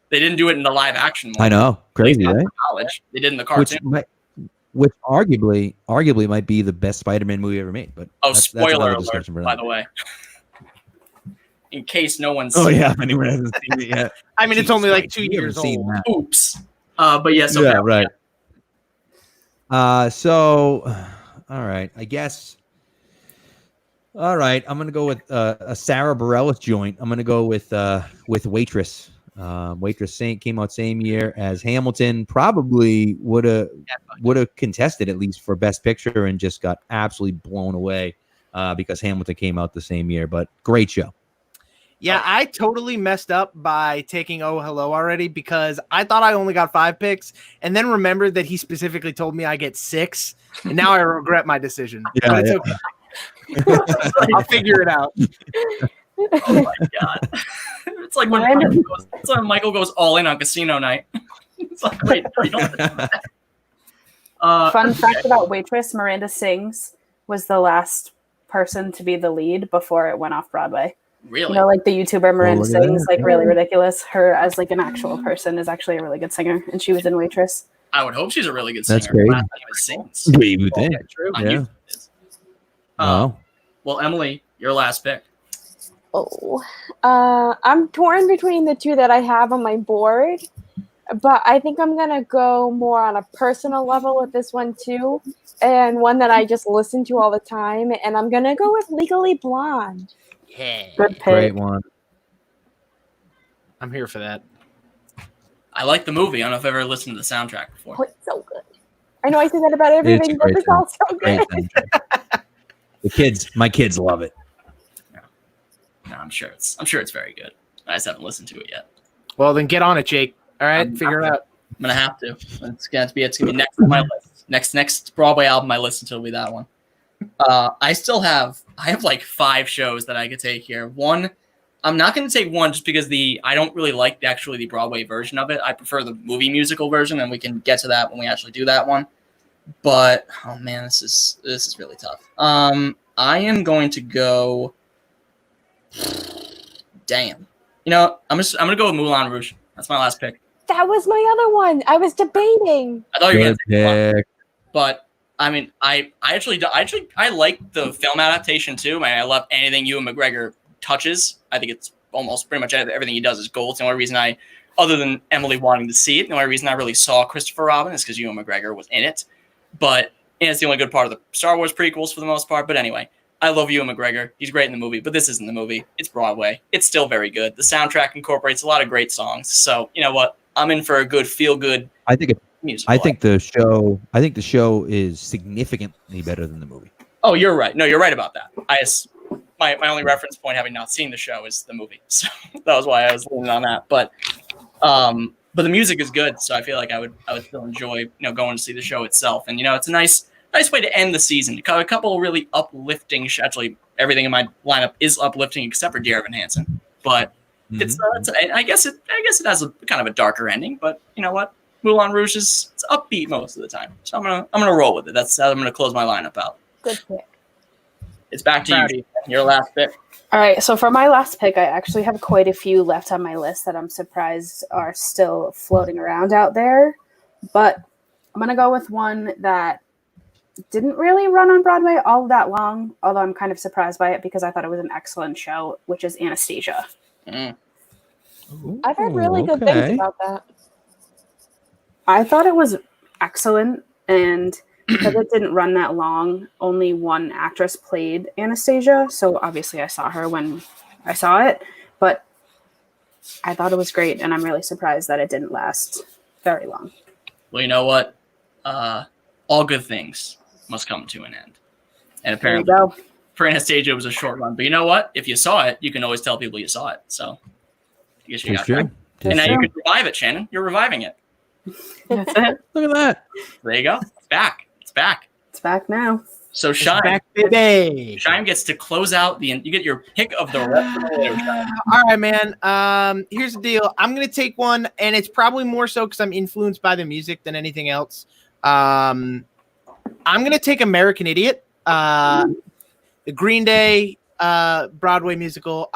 They didn't do it in the live action movie. I know. Crazy, right? College. They did in the cartoon. Which arguably might be the best Spider-Man movie ever made. But spoiler alert, by the way. In case no one's if anyone hasn't seen it yet. I mean, it's only like 2 years old. Oops. But yeah, so yeah, right. So all right, I guess. All right, I'm gonna go with a Sarah Bareilles joint. I'm gonna go with Waitress. Waitress came out same year as Hamilton. Probably would have contested at least for Best Picture and just got absolutely blown away because Hamilton came out the same year. But great show. Yeah, I totally messed up by taking Oh Hello already because I thought I only got 5 picks and then remembered that he specifically told me I get 6. And now I regret my decision. Yeah, but it's okay. I'll figure it out. Oh my God. It's like when Michael goes all in on Casino Night. It's like, wait, you don't Fun fact about Waitress, Miranda Sings was the last person to be the lead before it went off Broadway. Really? You know, like the YouTuber Miranda Sings, like really ridiculous. Her as like an actual person is actually a really good singer, and she was in Waitress. I would hope she's a really good singer. That's great. Not even sings. You would think. True. Yeah. Well, Emily, your last pick. Oh, I'm torn between the two that I have on my board, but I think I'm gonna go more on a personal level with this one too, and one that I just listen to all the time, and I'm gonna go with Legally Blonde. Yeah. Good pick. Great one. I'm here for that. I like the movie. I don't know if I've ever listened to the soundtrack before. Oh, it's so good. I know I say that about everything, but it's all so good. My kids love it. No, I'm sure it's very good. I just haven't listened to it yet. Well, then get on it, Jake. All right, figure it out. I'm gonna have to. It's gonna be next on my list. Next Broadway album I listen to will be that one. I have like 5 shows that I could take here. One, I'm not gonna take one just because I don't really like the Broadway version of it. I prefer the movie musical version, and we can get to that when we actually do that one. But oh man, this is really tough. I am going to go. Damn. You know, I'm gonna go with Moulin Rouge. That's my last pick. That was my other one. I was debating. I thought you were gonna take one, but I mean, I like the film adaptation too. I love anything Ewan McGregor touches. I think it's almost pretty much everything he does is gold. It's the only reason other than Emily wanting to see it, the only reason I really saw Christopher Robin is because Ewan McGregor was in it. But it's the only good part of the Star Wars prequels for the most part. But anyway. I love Ewan McGregor. He's great in the movie, but this isn't the movie. It's Broadway. It's still very good. The soundtrack incorporates a lot of great songs. So you know what? I'm in for a good feel-good. Musical. I think the show is significantly better than the movie. Oh, you're right. No, you're right about that. My only reference point, having not seen the show, is the movie. So that was why I was leaning on that. But the music is good, so I feel like I would still enjoy going to see the show itself. And it's a nice way to end the season. A couple of really uplifting. Actually, everything in my lineup is uplifting except for Dear Evan Hansen. But I guess it has a kind of a darker ending. But you know what? Moulin Rouge it's upbeat most of the time. So I'm gonna roll with it. That's how I'm gonna close my lineup out. Good pick. It's back to you. Your last pick. All right. So for my last pick, I actually have quite a few left on my list that I'm surprised are still floating around out there. But I'm gonna go with one that didn't really run on Broadway all that long, although I'm kind of surprised by it because I thought it was an excellent show, which is Anastasia. I've heard really good things about that. I thought it was excellent. And because it didn't run that long, only one actress played Anastasia. So obviously I saw her when I saw it, but I thought it was great. And I'm really surprised that it didn't last very long. Well, you know what? All good things must come to an end. And apparently for Anastasia, it was a short run. But you know what? If you saw it, you can always tell people you saw it. So I guess you got it. And now you can revive it, Shannon. You're reviving it. That's it. Look at that. There you go. It's back. It's back. It's back now. So Scheim gets to close out you get your pick of the rest of the video. All right, man. Here's the deal. I'm gonna take one, and it's probably more so because I'm influenced by the music than anything else. I'm gonna take American Idiot, the Green Day Broadway musical.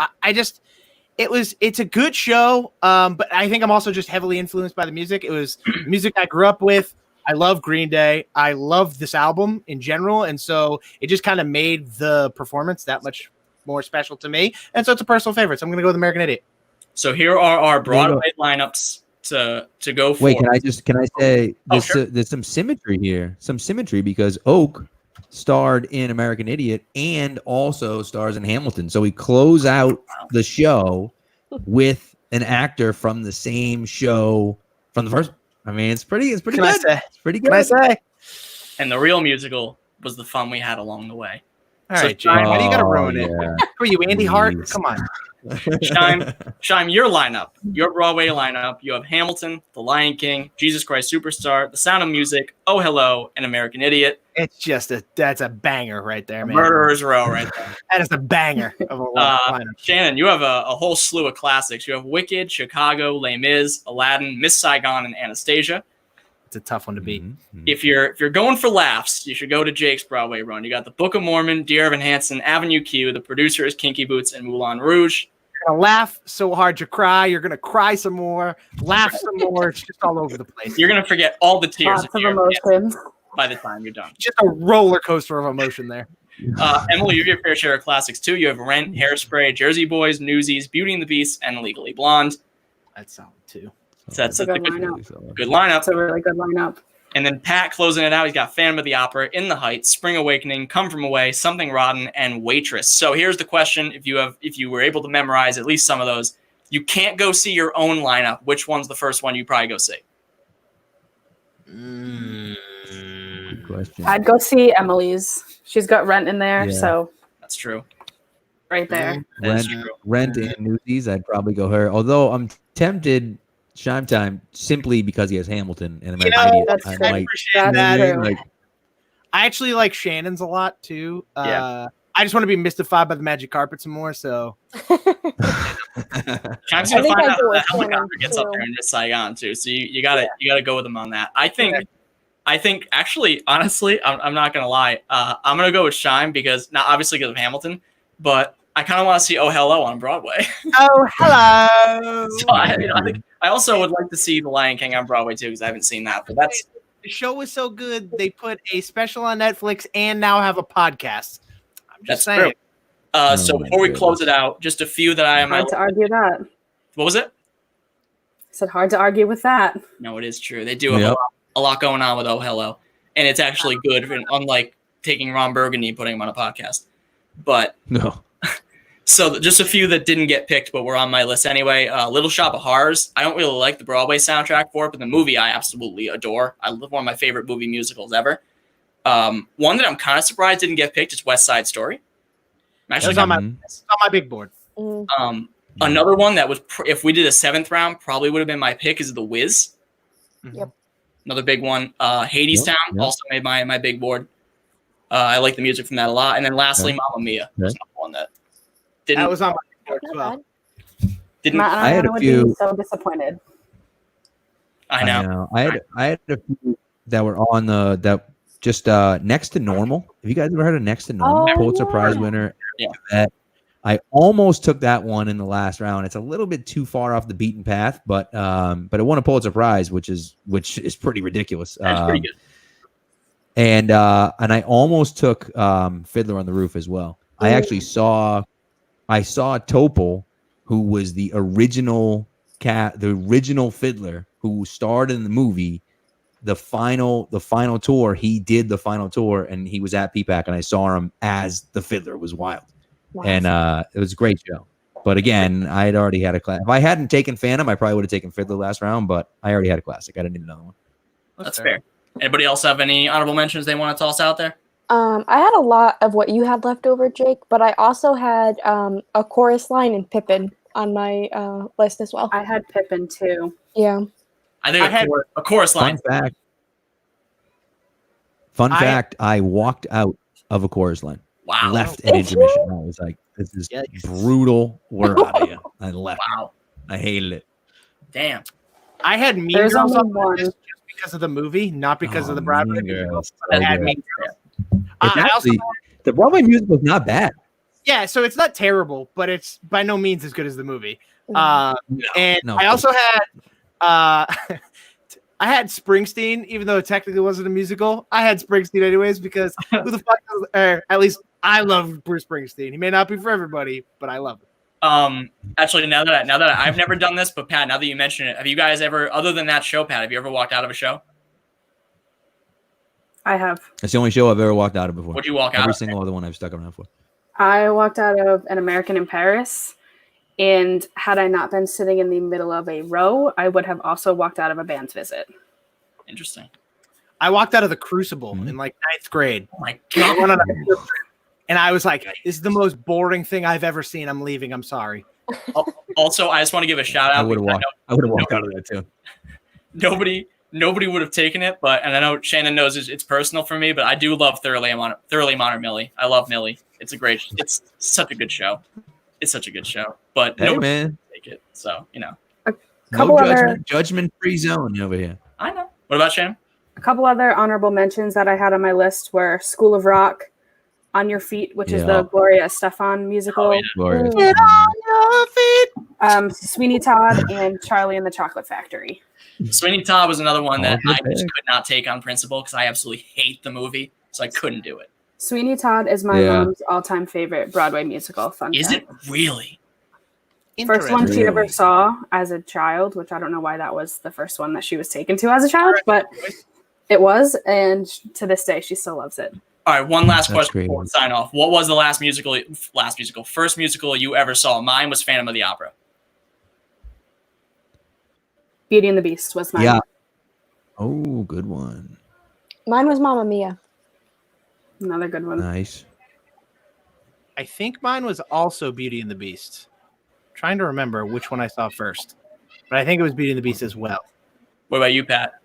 It's a good show, but I think I'm also just heavily influenced by the music. It was music I grew up with. I love Green Day. I love this album in general, and so it just kind of made the performance that much more special to me. And so it's a personal favorite. So I'm going to go with American Idiot. So here are our Broadway lineups to go for. Wait, can I say sure. There's some symmetry here, because Oak starred in American Idiot and also stars in Hamilton. So we close out the show with an actor from the same show from the first. I mean, it's pretty good. It's pretty good. Can I say? And the real musical was the fun we had along the way. All right, Jane, why do you got to ruin it? Who are you, Andy Hart? Come on. Scheim, your lineup, your Broadway lineup. You have Hamilton, The Lion King, Jesus Christ Superstar, The Sound of Music, Oh Hello, and American Idiot. It's just that's a banger right there, man. Murderer's Row right there. That is a banger of a lineup. Shannon, you have a whole slew of classics. You have Wicked, Chicago, Les Mis, Aladdin, Miss Saigon, and Anastasia. It's a tough one to beat. Mm-hmm. If you're going for laughs, you should go to Jake's Broadway run. You got The Book of Mormon, Dear Evan Hansen, Avenue Q, The Producers, Kinky Boots, and Moulin Rouge. You're gonna laugh so hard you cry. You're gonna cry some more, laugh some more. It's just all over the place. You're gonna forget all the tears Lots of emotions by the time you're done. Just a roller coaster of emotion there. Emily, you have your fair share of classics too. You have Rent, Hairspray, Jersey Boys, Newsies, Beauty and the Beast, and Legally Blonde. That's solid too. So that's a good lineup. Good lineup. It's a really good lineup. And then Pat closing it out. He's got Phantom of the Opera, In the Heights, Spring Awakening, Come From Away, Something Rotten, and Waitress. So here's the question: if you were able to memorize at least some of those, you can't go see your own lineup. Which one's the first one you probably go see? Good question. I'd go see Emily's. She's got Rent in there, so that's true. Right there. Rent and Newsies. I'd probably go her. Although I'm tempted. Scheim time simply because he has Hamilton and American Idiot. That's I appreciate that. I actually like Shannon's a lot too. I just want to be mystified by the magic carpet some more. So Scheim's gonna find out that helicopter gets up there in Miss Saigon too. So you gotta go with him on that. I think actually, honestly, I'm not gonna lie. I'm gonna go with Scheim because not obviously because of Hamilton, but I kind of want to see Oh Hello on Broadway. Oh hello. So I also would like to see The Lion King on Broadway too because I haven't seen that. But the show was so good they put a special on Netflix and now have a podcast. I'm just saying. True. So before we close it out, just a few that I am. Hard to argue that. What was it? I said hard to argue with that. No, it is true. They do have a lot going on with Oh Hello, and it's actually good. And unlike taking Ron Burgundy and putting him on a podcast, but no. So just a few that didn't get picked, but were on my list anyway. Little Shop of Horrors. I don't really like the Broadway soundtrack for it, but the movie I absolutely adore. I love one of my favorite movie musicals ever. One that I'm kind of surprised didn't get picked is West Side Story. It's on my big board. Another one that was, if we did a 7th round, probably would have been my pick is The Wiz. Yep. Another big one. Hades Town also made my big board. I like the music from that a lot. And then lastly, Mamma Mia was another one that didn't. That was on my board as well. I had a few. Be so disappointed. I know. I had a few that were on that just Next to Normal. Have you guys ever heard of Next to Normal? Pulitzer Prize winner. Yeah. I almost took that one in the last round. It's a little bit too far off the beaten path, but it won a Pulitzer Prize, which is pretty ridiculous. That's pretty good. And I almost took Fiddler on the Roof as well. I actually saw Topol, who was the original fiddler who starred in the movie, the final tour, he did the final tour, and he was at PPAC, and I saw him as the Fiddler. It was wild. Wow. And it was a great show. But again, I had already had a class. If I hadn't taken Phantom, I probably would have taken Fiddler last round, but I already had a classic. I didn't need another one. That's fair. Anybody else have any honorable mentions they want to toss out there? I had a lot of what you had left over, Jake, but I also had a chorus line in Pippin on my list as well. I had Pippin too. Yeah. I think a chorus line. Fun fact, I walked out of a chorus line. Wow. Left at intermission. I was like, this is brutal. We're out of here. I left. Wow. I hated it. Damn. I had Mean Girls on my list just because of the movie, not because of the Broadway musical. I had Mean Girls. Actually, the Broadway musical is not bad. Yeah, so it's not terrible, but it's by no means as good as the movie. I also had I had Springsteen, even though it technically wasn't a musical. I had Springsteen anyways because who the fuck does, or at least I love Bruce Springsteen. He may not be for everybody, but I love it. Actually, now that I've never done this, but Pat, now that you mention it, have you guys ever, other than that show, Pat, have you ever walked out of a show? I have. That's the only show I've ever walked out of before. What'd you walk out of? Every single other one I've stuck around for. I walked out of An American in Paris, and had I not been sitting in the middle of a row, I would have also walked out of A Band's Visit. Interesting. I walked out of The Crucible in like 9th grade. Oh my God. And I was like, this is the most boring thing I've ever seen. I'm leaving. I'm sorry. Also, I just want to give a shout out. I would have walked out of that too. Nobody would have taken it, and I know Shannon knows it's personal for me, but I do love Thoroughly Modern Millie. I love Millie. It's such a good show. It's such a good show, but hey, nobody man, would take it. So no judgment-free zone over here. I know. What about Shannon? A couple other honorable mentions that I had on my list were School of Rock, On Your Feet, which is the Gloria Estefan musical. Oh, yeah. Get on your feet. Sweeney Todd and Charlie and the Chocolate Factory. Sweeney Todd was another one that I just could not take on principle because I absolutely hate the movie, so I couldn't do it. Sweeney Todd is my mom's all-time favorite Broadway musical. Fun Is fact. it really? First one she ever saw as a child, which I don't know why that was the first one that she was taken to as a child, but it was, and to this day she still loves it. All right, one last question before we sign off. What was the first musical you ever saw? Mine was Phantom of the Opera. Beauty and the Beast was mine. Yeah. Oh, good one. Mine was Mamma Mia. Another good one. Nice. I think mine was also Beauty and the Beast. I'm trying to remember which one I saw first, but I think it was Beauty and the Beast as well. What about you, Pat?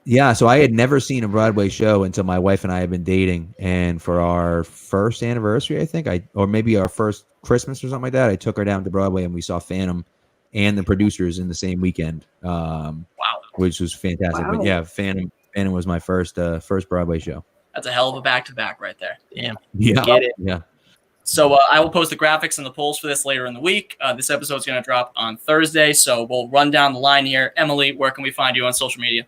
Yeah, so I had never seen a Broadway show until my wife and I had been dating, and for our first anniversary, I think, or maybe our first Christmas or something like that, I took her down to Broadway and we saw Phantom and The Producers in the same weekend. Wow, which was fantastic. Wow. But yeah, Phantom was my first Broadway show. That's a hell of a back-to-back right there. Damn. Yeah. Get it. Yeah. So I will post the graphics and the polls for this later in the week. This episode is going to drop on Thursday, so we'll run down the line here. Emily, where can we find you on social media?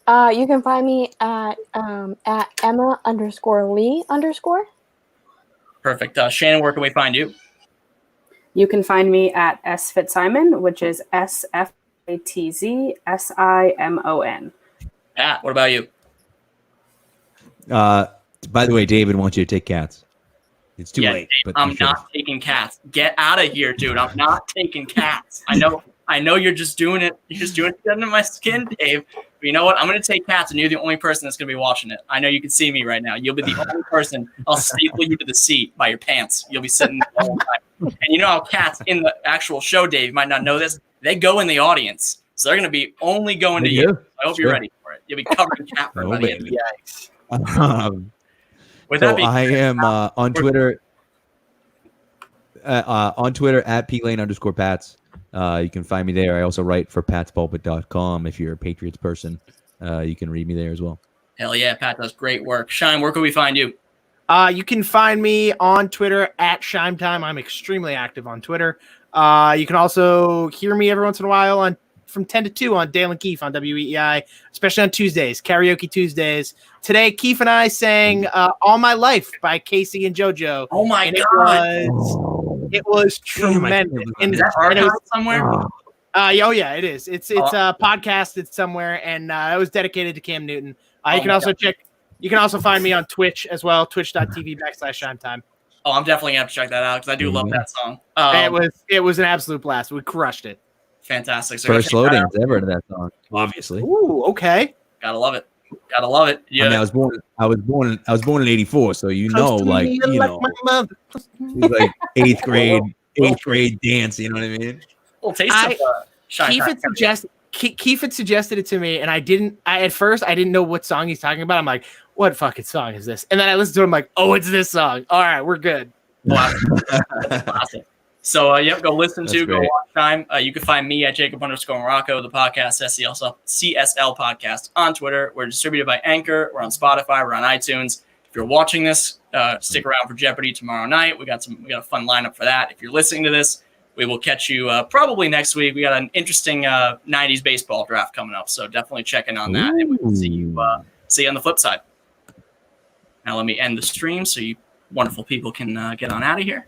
You can find me at Emma_Lee_. Perfect. Shannon, where can we find you? You can find me at S Fitz-Simon, which is SFATZSIMON. Pat, what about you? By the way, David wants you to take cats. It's too late. Dave, I'm not taking cats. Get out of here, dude. I'm not taking cats. I know you're just doing it. You're just doing it under my skin, Dave. But you know what? I'm going to take cats, and you're the only person that's going to be watching it. I know you can see me right now. You'll be the only person. I'll staple you to the seat by your pants. You'll be sitting there the whole time. And you know how cats in the actual show, Dave, you might not know this, they go in the audience. So they're going to be only going to you. I hope you're ready for it. You'll be covering cat for by the end of the day. I am on Twitter. On Twitter at plane_Pats. You can find me there. I also write for patspulpit.com. If you're a Patriots person, you can read me there as well. Hell yeah, Pat does great work. Scheim, where can we find you? You can find me on Twitter at ScheimTime. I'm extremely active on Twitter. You can also hear me every once in a while from 10 to 2 on Dale and Keefe on WEEI, especially on Tuesdays, Karaoke Tuesdays. Today, Keefe and I sang All My Life by Casey and JoJo. Oh, my God. It was tremendous. Is that archived somewhere? Oh yeah, it is. It's podcasted somewhere, and it was dedicated to Cam Newton. You can also check. You can also find me on Twitch as well, twitch.tv/ShimeTime. Oh, I'm definitely gonna have to check that out because I do love that song. It was an absolute blast. We crushed it. Fantastic. So first loading ever to that song, obviously. Ooh, okay. Gotta love it. Gotta love it. Yeah. I mean, I was born in '84, so he's like like eighth grade dance. You know what I mean? Well, taste of Keith had suggested it to me, and at first I didn't know what song he's talking about. I'm like, what fucking song is this? And then I listened to it. I'm like, oh, it's this song. All right, we're good. That's classic. So, go listen to, go watch time. You can find me at Jacob_Morocco, the podcast, CSL podcast on Twitter. We're distributed by Anchor. We're on Spotify. We're on iTunes. If you're watching this, stick around for Jeopardy tomorrow night. We got a fun lineup for that. If you're listening to this, we will catch you probably next week. We got an interesting 90s baseball draft coming up, so definitely check in on that. And we will see you on the flip side. Now let me end the stream so you wonderful people can get on out of here.